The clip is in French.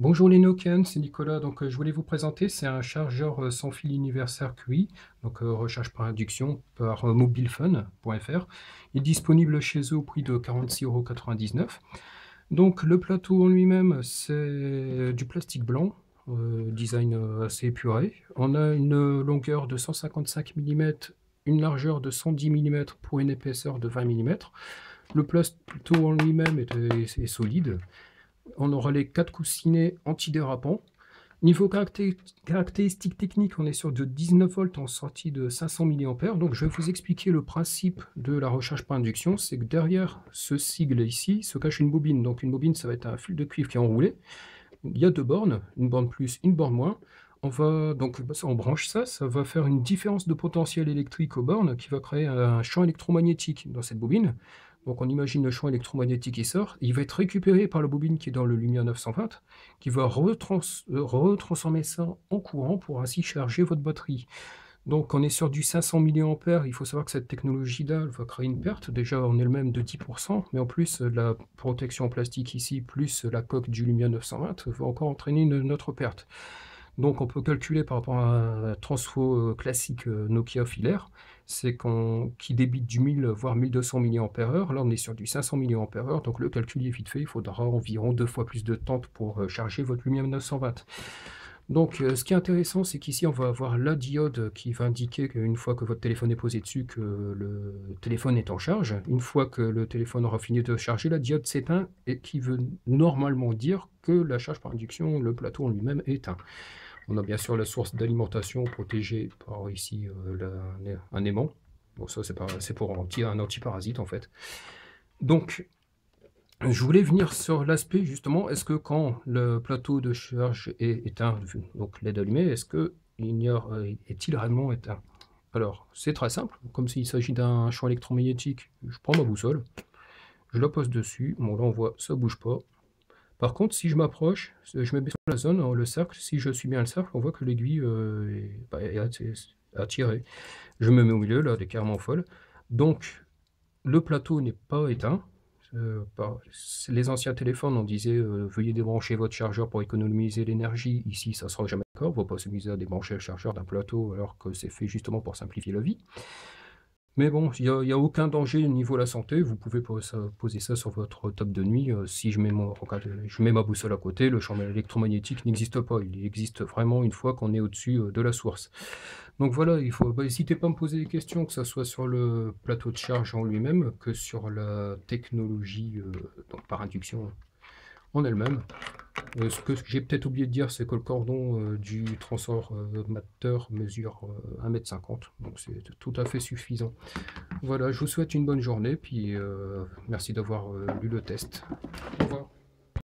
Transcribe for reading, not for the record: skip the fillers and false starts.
Bonjour les Nokian, c'est Nicolas. Je voulais vous présenter, c'est un chargeur sans fil universel QI, recharge par induction par mobilefun.fr. Il est disponible chez eux au prix de 46,99 €. Donc le plateau en lui-même, c'est du plastique blanc, design assez épuré. On a une longueur de 155 mm, une largeur de 110 mm pour une épaisseur de 20 mm. Le plateau en lui-même est solide. On aura les 4 coussinets antidérapants. Niveau caractéristiques techniques, on est sur de 19 volts en sortie de 500 mA. Donc je vais vous expliquer le principe de la recharge par induction. C'est que derrière ce sigle ici se cache une bobine. Donc une bobine, ça va être un fil de cuivre qui est enroulé. Il y a deux bornes, une borne plus, une borne moins. On branche ça, ça va faire une différence de potentiel électrique aux bornes qui va créer un champ électromagnétique dans cette bobine. Donc on imagine le champ électromagnétique qui sort, il va être récupéré par la bobine qui est dans le Lumia 920, qui va retransformer ça en courant pour ainsi charger votre batterie. Donc on est sur du 500 mA, il faut savoir que cette technologie-là va créer une perte, déjà en elle-même de 10%, mais en plus la protection en plastique ici, plus la coque du Lumia 920, va encore entraîner une autre perte. Donc on peut calculer par rapport à un transfo classique Nokia filaire, c'est qui débite du 1000 voire 1200 mAh. Là on est sur du 500 mAh, donc le calcul est vite fait, il faudra environ 2 fois plus de temps pour charger votre Lumia 920. Donc ce qui est intéressant, c'est qu'ici on va avoir la diode qui va indiquer qu'une fois que votre téléphone est posé dessus, que le téléphone est en charge. Une fois que le téléphone aura fini de charger, la diode s'éteint, et qui veut normalement dire que la charge par induction, le plateau en lui-même est éteint. On a bien sûr la source d'alimentation protégée par ici un aimant. Bon, ça c'est pour un antiparasite en fait. Donc je voulais venir sur l'aspect justement, est-ce que quand le plateau de charge est éteint, donc LED allumé, est-il réellement éteint? Alors c'est très simple, comme s'il s'agit d'un champ électromagnétique, je prends ma boussole, je la pose dessus, bon là on voit ça bouge pas. Par contre, si je m'approche, je me mets sur la zone, le cercle, si je suis bien le cercle, on voit que l'aiguille est attirée. Je me mets au milieu, là, elle est carrément folle. Donc, le plateau n'est pas éteint. Les anciens téléphones, on disait veuillez débrancher votre chargeur pour économiser l'énergie. Ici, ça ne sera jamais d'accord. Il ne faut pas s'amuser à débrancher le chargeur d'un plateau alors que c'est fait justement pour simplifier la vie. Mais bon, il n'y a aucun danger au niveau de la santé. Vous pouvez poser ça sur votre table de nuit. Si je mets ma boussole à côté, le champ électromagnétique n'existe pas. Il existe vraiment une fois qu'on est au-dessus de la source. Donc voilà, n'hésitez pas à me poser des questions, que ce soit sur le plateau de charge en lui-même, que sur la technologie par induction en elle-même. Ce que j'ai peut-être oublié de dire, c'est que le cordon du transformateur mesure 1,50 m, donc c'est tout à fait suffisant. Voilà, je vous souhaite une bonne journée, puis merci d'avoir lu le test. Au revoir.